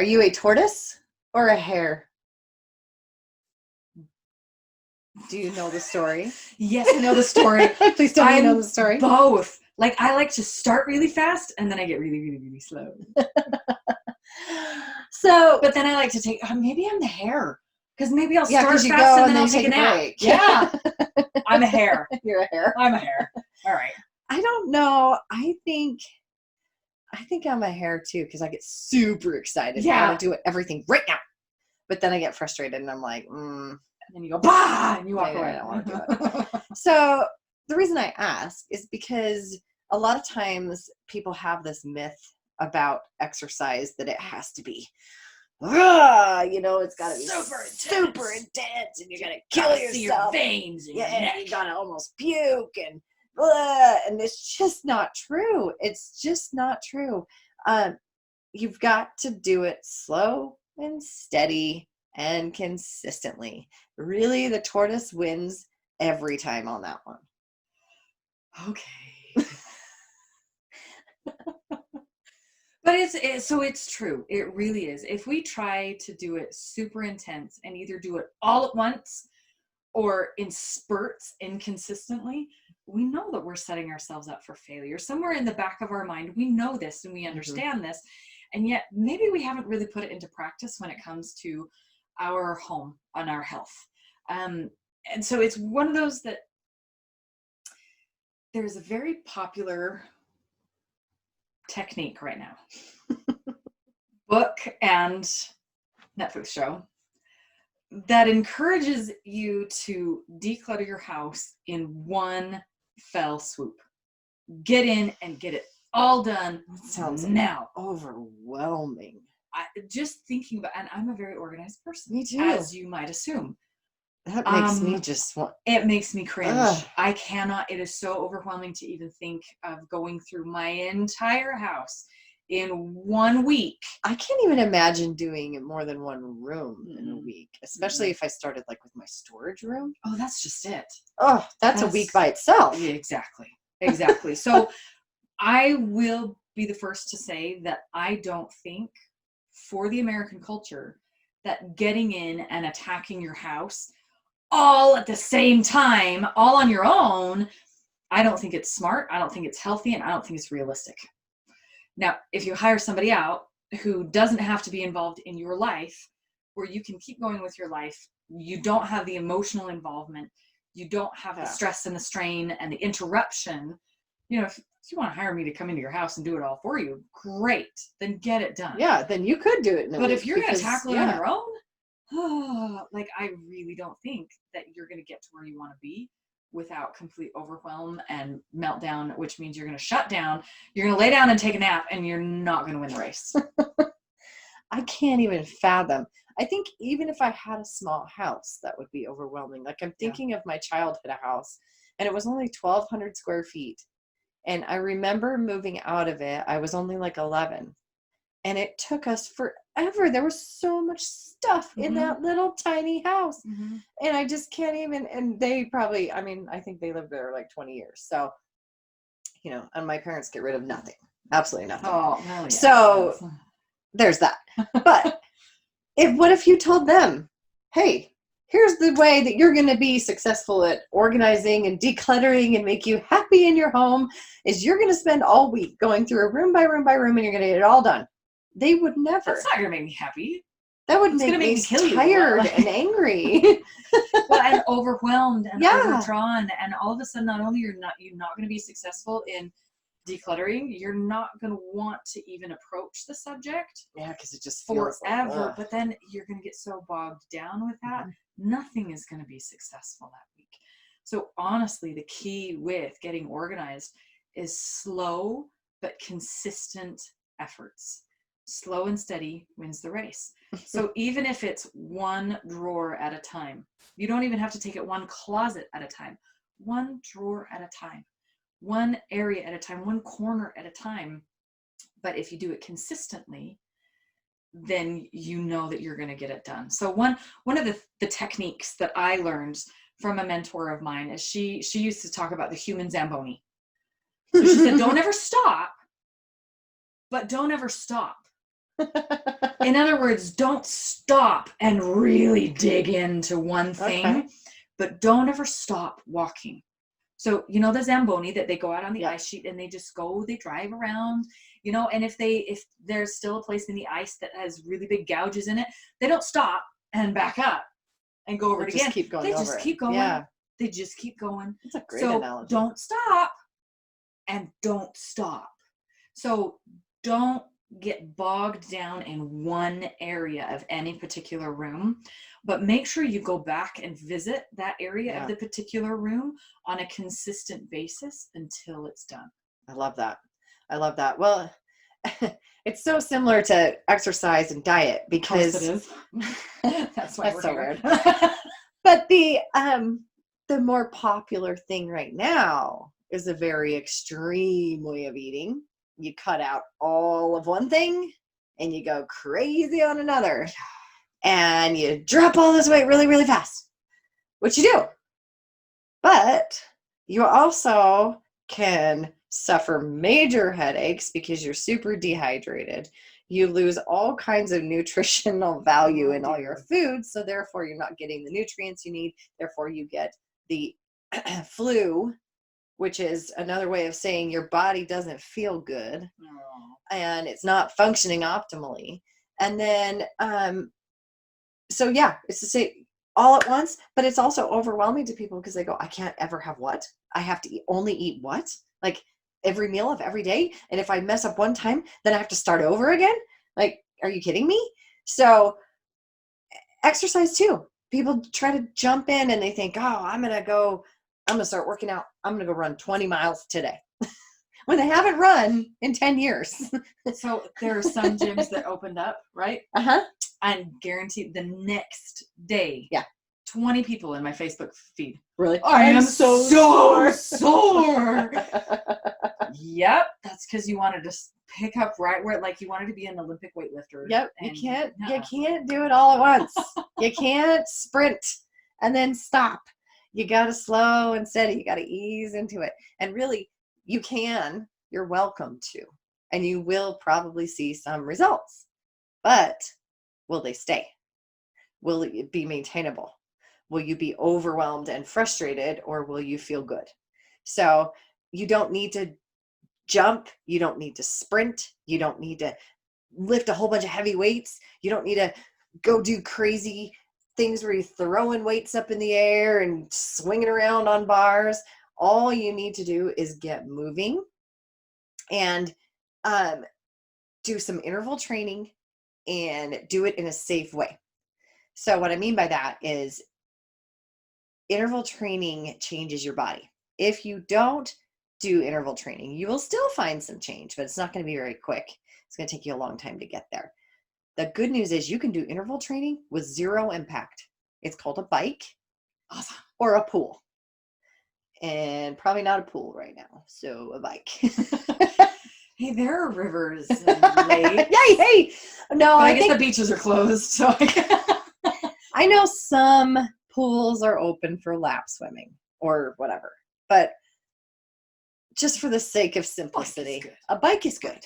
Are you a tortoise or a hare? Do you know the story? Yes, I know the story. Please tell me you know the story. Both. Like, I like to start really fast and then I get really, really, really slow. So, but then I like to take, maybe I'm the hare. Because maybe I'll yeah, start 'cause you fast go and then I'll take a nap. break. Yeah. I'm a hare. You're a hare. I'm a hare. All right. I don't know. I think I'm a hare too, because I get super excited. Yeah. I want to do everything right now. But then I get frustrated and I'm like, And then you go, bah! And you walk away. I don't want to do it. So the reason I ask is because a lot of times people have this myth about exercise that it has to be, it's got to be super intense, and you got to kill yourself. See your veins in your neck. You got to almost puke, and blah, and it's just not true. It's just not true. You've got to do it slow and steady and consistently. Really, the tortoise wins every time on that one. Okay. But it's true. It really is. If we try to do it super intense and either do it all at once or in spurts inconsistently, we know that we're setting ourselves up for failure. Somewhere in the back of our mind, we know this and we understand this. And yet maybe we haven't really put it into practice when it comes to our home and our health. And so it's one of those that there's a very popular technique right now, book and Netflix show, that encourages you to declutter your house in one fell swoop. Get in and get it all done. That sounds now overwhelming. Just thinking about, and I'm a very organized person. Me too. As you might assume. That makes me just want. It makes me cringe. Ugh. I cannot. It is so overwhelming to even think of going through my entire house in 1 week. I can't even imagine doing more than one room in a week, especially if I started like with my storage room. Oh, that's just it. Oh, that's a week by itself. Yeah, exactly. So I will be the first to say that I don't think for the American culture that getting in and attacking your house all at the same time, all on your own, I don't think it's smart. I don't think it's healthy, and I don't think it's realistic. Now, if you hire somebody out who doesn't have to be involved in your life, where you can keep going with your life, you don't have the emotional involvement, you don't have the stress and the strain and the interruption. If you want to hire me to come into your house and do it all for you, great. Then get it done. Yeah, then you could do it in a week. But if you're going to tackle it on your own, I really don't think that you're going to get to where you want to be without complete overwhelm and meltdown, which means you're going to shut down, you're going to lay down and take a nap, and you're not going to win the race. I can't even fathom. I think even if I had a small house, that would be overwhelming. Like, I'm thinking of my childhood house, and it was only 1,200 square feet. And I remember moving out of it. I was only like 11. And it took us forever. There was so much stuff in that little tiny house. And I just can't even, and they probably, I think they lived there like 20 years. So, and my parents get rid of nothing. Absolutely nothing. Oh, well, yeah. So there's that. But what if you told them, hey, here's the way that you're going to be successful at organizing and decluttering and make you happy in your home is you're going to spend all week going through a room by room by room, and you're going to get it all done. They would never. That's not going to make me happy. That would make me tired and angry. Well, and overwhelmed and overdrawn. And all of a sudden, not only you're not going to be successful in decluttering, you're not going to want to even approach the subject. Yeah, because it just feels forever. Like, but then you're going to get so bogged down with that. Nothing is going to be successful that week. So honestly, the key with getting organized is slow but consistent efforts. Slow and steady wins the race. So even if it's one drawer at a time, you don't even have to take it one closet at a time, one drawer at a time, one area at a time, one corner at a time. But if you do it consistently, then you know that you're going to get it done. So one of the techniques that I learned from a mentor of mine is she used to talk about the human Zamboni. So she said, don't ever stop, but don't ever stop. In other words, don't stop and really dig into one thing, Okay. but don't ever stop walking. So, you know, the Zamboni that they go out on the Yeah. ice sheet and they just go, they drive around, and if there's still a place in the ice that has really big gouges in it, they don't stop and back up and go over Or it just again. keep going They over just it. keep going. Yeah. They just keep going. That's a great So analogy. don't stop and don't stop. So don't get bogged down in one area of any particular room, but make sure you go back and visit that area of the particular room on a consistent basis until it's done. I love that. I love that. Well, it's so similar to exercise and diet because Of course it is. That's why we're so here. weird. But the more popular thing right now is a very extreme way of eating. You cut out all of one thing and you go crazy on another. And you drop all this weight really, really fast, which you do. But you also can suffer major headaches because you're super dehydrated. You lose all kinds of nutritional value in all your foods, so therefore you're not getting the nutrients you need. Therefore you get the flu, which is another way of saying your body doesn't feel good and it's not functioning optimally. And then so yeah, it's to say all at once, but it's also overwhelming to people because they go, I can't ever have what? I have to only eat what? Like every meal of every day. And if I mess up one time, then I have to start over again. Like, are you kidding me? So exercise too. People try to jump in and they think, oh, I'm going to start working out. I'm going to go run 20 miles today. When they haven't run in 10 years. So there are some gyms that opened up, right? Uh-huh. And guaranteed the next day, yeah, 20 people in my Facebook feed. Really? I am so sore. Yep, that's because you wanted to pick up right where, like, you wanted to be an Olympic weightlifter. Yep, you can't do it all at once. You can't sprint and then stop. You got to slow and steady. You got to ease into it. And really, you're welcome to, and you will probably see some results. But will they stay? Will it be maintainable? Will you be overwhelmed and frustrated, or will you feel good? So you don't need to jump. You don't need to sprint. You don't need to lift a whole bunch of heavy weights. You don't need to go do crazy things where you're throwing weights up in the air and swinging around on bars. All you need to do is get moving and do some interval training and do it in a safe way. So what I mean by that is interval training changes your body. If you don't do interval training, you will still find some change, but it's not going to be very quick. It's going to take you a long time to get there. The good news is you can do interval training with zero impact. It's called a bike or a pool. And probably not a pool right now, so a bike. Hey, there are rivers and lakes. Hey. No, but I guess the beaches are closed. So I know some pools are open for lap swimming or whatever, but just for the sake of simplicity, a bike is good.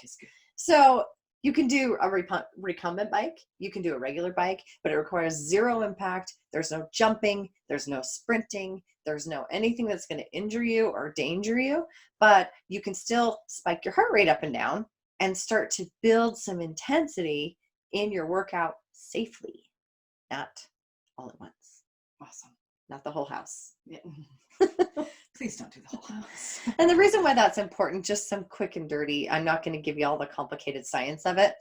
So you can do a recumbent bike. You can do a regular bike, but it requires zero impact. There's no jumping. There's no sprinting. There's no anything that's going to injure you or danger you, but you can still spike your heart rate up and down and start to build some intensity in your workout safely, not all at once. Awesome. Not the whole house. Yeah. Please don't do the whole house. And the reason why that's important, just some quick and dirty, I'm not going to give you all the complicated science of it,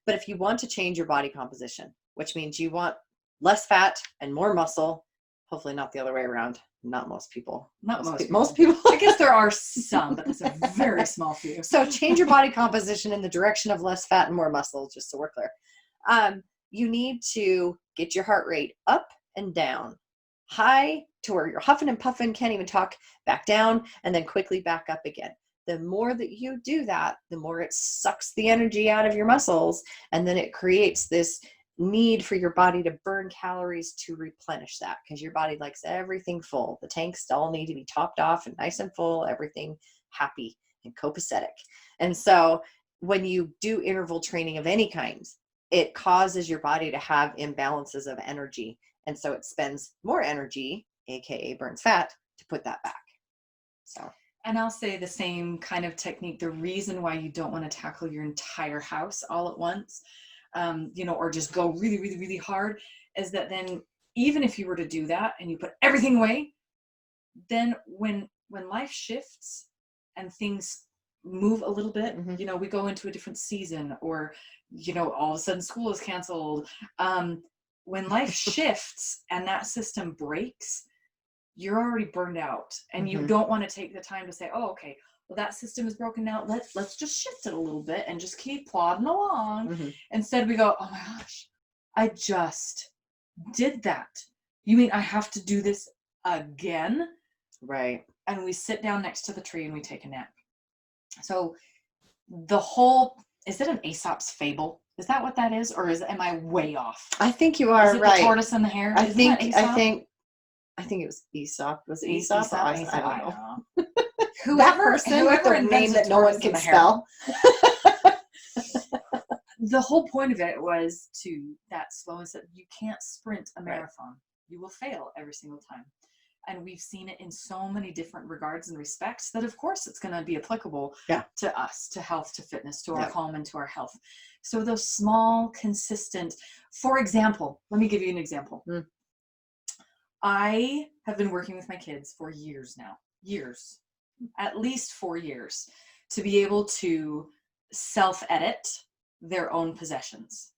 but if you want to change your body composition, which means you want less fat and more muscle, hopefully not the other way around. Not most people. Most people. I guess there are some, but that's a very small few. So change your body composition in the direction of less fat and more muscle, just so we're clear. You need to get your heart rate up and down. High to where you're huffing and puffing, can't even talk, back down, and then quickly back up again. The more that you do that, the more it sucks the energy out of your muscles, and then it creates this need for your body to burn calories to replenish that, because your body likes everything full. The tanks all need to be topped off and nice and full, everything happy and copacetic. And so when you do interval training of any kind, it causes your body to have imbalances of energy. And so it spends more energy, AKA burns fat, to put that back. So. And I'll say the same kind of technique. The reason why you don't want to tackle your entire house all at once, or just go really, really, really hard, is that then even if you were to do that and you put everything away, then when life shifts and things move a little bit, we go into a different season, or, all of a sudden school is canceled. When life shifts and that system breaks, you're already burned out, and you don't want to take the time to say, oh, okay, well, that system is broken now. Let's just shift it a little bit and just keep plodding along. Instead, we go, oh my gosh, I just did that. You mean I have to do this again? Right. And we sit down next to the tree and we take a nap. So is it an Aesop's fable? Is that what that is? Or am I way off? I think you are right. The tortoise and the hare? I think it was Aesop. Was it Aesop? I don't know. Whoever person with the name that no one can spell. The whole point of it was that slow and steady. You can't sprint a marathon. Right. You will fail every single time. And we've seen it in so many different regards and respects that, of course, it's going to be applicable to us, to health, to fitness, to our home, and to our health. So those small, consistent, for example, let me give you an example. I have been working with my kids for years now, at least 4 years, to be able to self-edit their own possessions.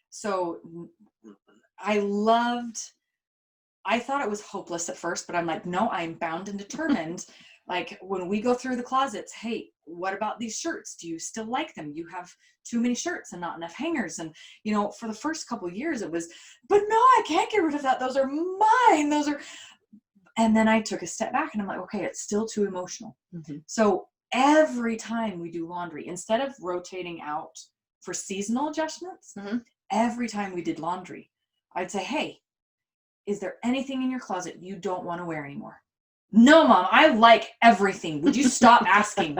So I thought it was hopeless at first, but I'm like, no, I'm bound and determined. Like when we go through the closets, hey, what about these shirts? Do you still like them? You have too many shirts and not enough hangers. And, for the first couple of years it was, but no, I can't get rid of that. Those are mine. And then I took a step back and I'm like, okay, it's still too emotional. So every time we do laundry, instead of rotating out for seasonal adjustments, every time we did laundry, I'd say, hey, is there anything in your closet you don't want to wear anymore? No, Mom, I like everything. Would you stop asking?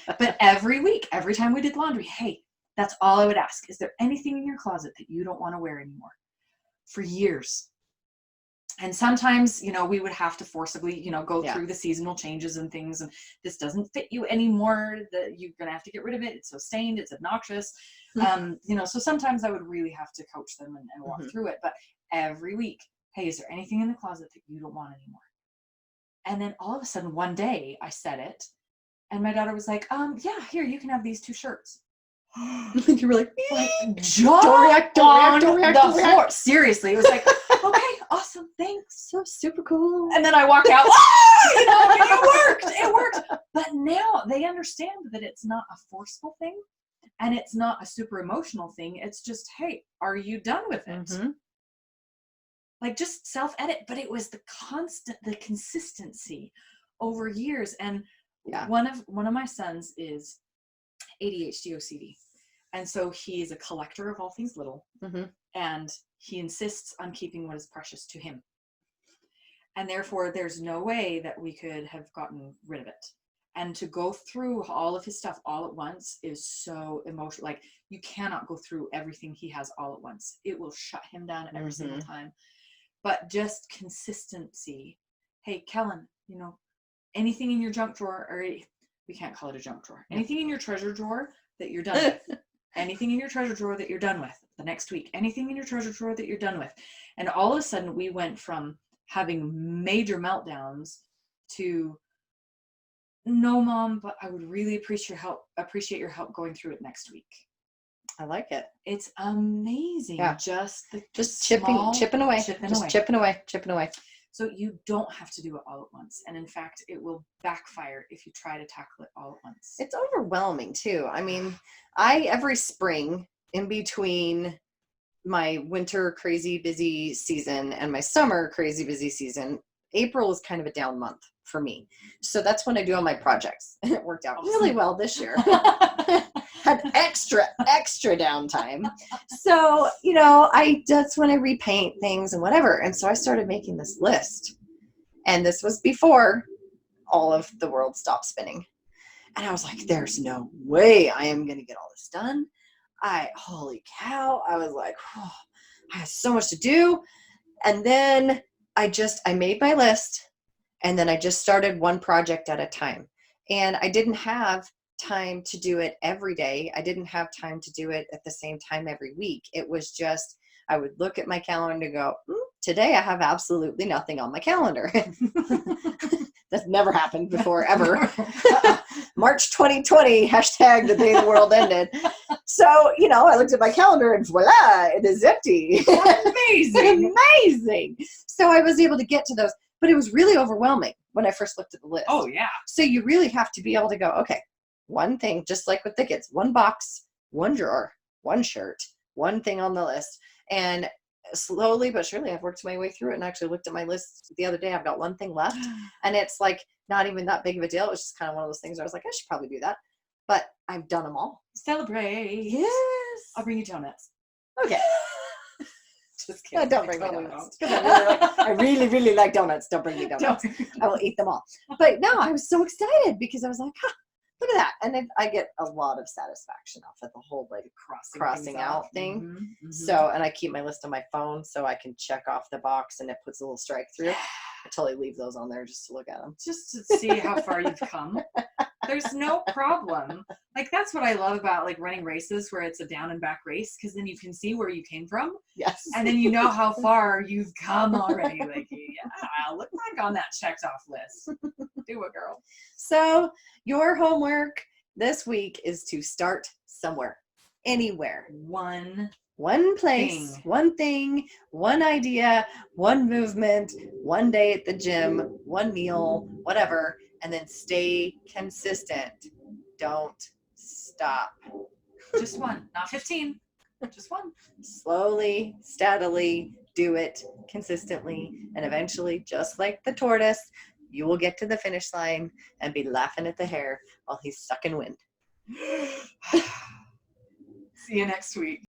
But every week, every time we did laundry, hey, that's all I would ask. Is there anything in your closet that you don't want to wear anymore? For years. And sometimes, we would have to forcibly, go through the seasonal changes and things. And this doesn't fit you anymore. That you're going to have to get rid of it. It's so stained. It's obnoxious. So sometimes I would really have to coach them and walk through it. But every week, hey, is there anything in the closet that you don't want anymore? And then all of a sudden, one day I said it, and my daughter was like, yeah, here, you can have these 2 shirts. You were like, don't react. Seriously, it was like, okay, awesome, thanks. So super cool. And then I walked out, it worked. But now they understand that it's not a forceful thing, and it's not a super emotional thing. It's just, hey, are you done with it? Like just self-edit, but it was the consistency over years. And one of my sons is ADHD OCD. And so he is a collector of all things little, and he insists on keeping what is precious to him. And therefore there's no way that we could have gotten rid of it. And to go through all of his stuff all at once is so emotional. Like you cannot go through everything he has all at once. It will shut him down every single time. But just consistency. Hey, Kellen, anything in your junk drawer, or we can't call it a junk drawer. Anything in your treasure drawer that you're done with. Anything in your treasure drawer that you're done with the next week. Anything in your treasure drawer that you're done with. And all of a sudden we went from having major meltdowns to, no, Mom, but I would really appreciate your help going through it next week. I like it. It's amazing. Yeah. Just chipping away. Chipping away. So you don't have to do it all at once. And in fact, it will backfire if you try to tackle it all at once. It's overwhelming too. I mean, every spring in between my winter crazy busy season and my summer crazy busy season, April is kind of a down month for me. So that's when I do all my projects. And it worked out really well this year. Had extra downtime. So, that's when I repaint things and whatever. And so I started making this list. And this was before all of the world stopped spinning. And I was like, there's no way I am going to get all this done. Holy cow. I was like, oh, I have so much to do. And then I made my list, and then I just started one project at a time. And I didn't have time to do it every day. I didn't have time to do it at the same time every week. It was just, I would look at my calendar and go, today I have absolutely nothing on my calendar. That's never happened before, ever. March 2020, hashtag the day the world ended. So, I looked at my calendar and voila, it is empty. Amazing. Amazing. So I was able to get to those, but it was really overwhelming when I first looked at the list. Oh, yeah. So you really have to be able to go, okay, one thing, just like with the kids, one box, one drawer, one shirt, one thing on the list. And slowly but surely I've worked my way through it, and actually looked at my list the other day. I've got one thing left, and it's like not even that big of a deal. It was just kind of one of those things where I was like, I should probably do that, but I've done them all. Celebrate. Yes. I'll bring you donuts. Okay. Just kidding. Don't bring me Totally donuts. won't. I really, really like donuts. Don't bring me donuts. I will eat them all. But no, I was so excited because I was like, look at that. And I get a lot of satisfaction off of the whole like crossing out thing. Mm-hmm, mm-hmm. So, and I keep my list on my phone so I can check off the box and it puts a little strike through. I totally leave those on there just to look at them. Just to see how far you've come. There's no problem. Like, that's what I love about like running races where it's a down and back race, because then you can see where you came from. Yes. And then you know how far you've come already. Like, yeah, look back on that checked off list. Do it, girl. So your homework this week is to start somewhere, anywhere. One place, one thing, one idea, one movement, one day at the gym, one meal, whatever, and then stay consistent. Don't stop. Just one, not 15. Just one. Slowly, steadily, do it consistently, and eventually, just like the tortoise, you will get to the finish line and be laughing at the hare while he's sucking wind. See you next week.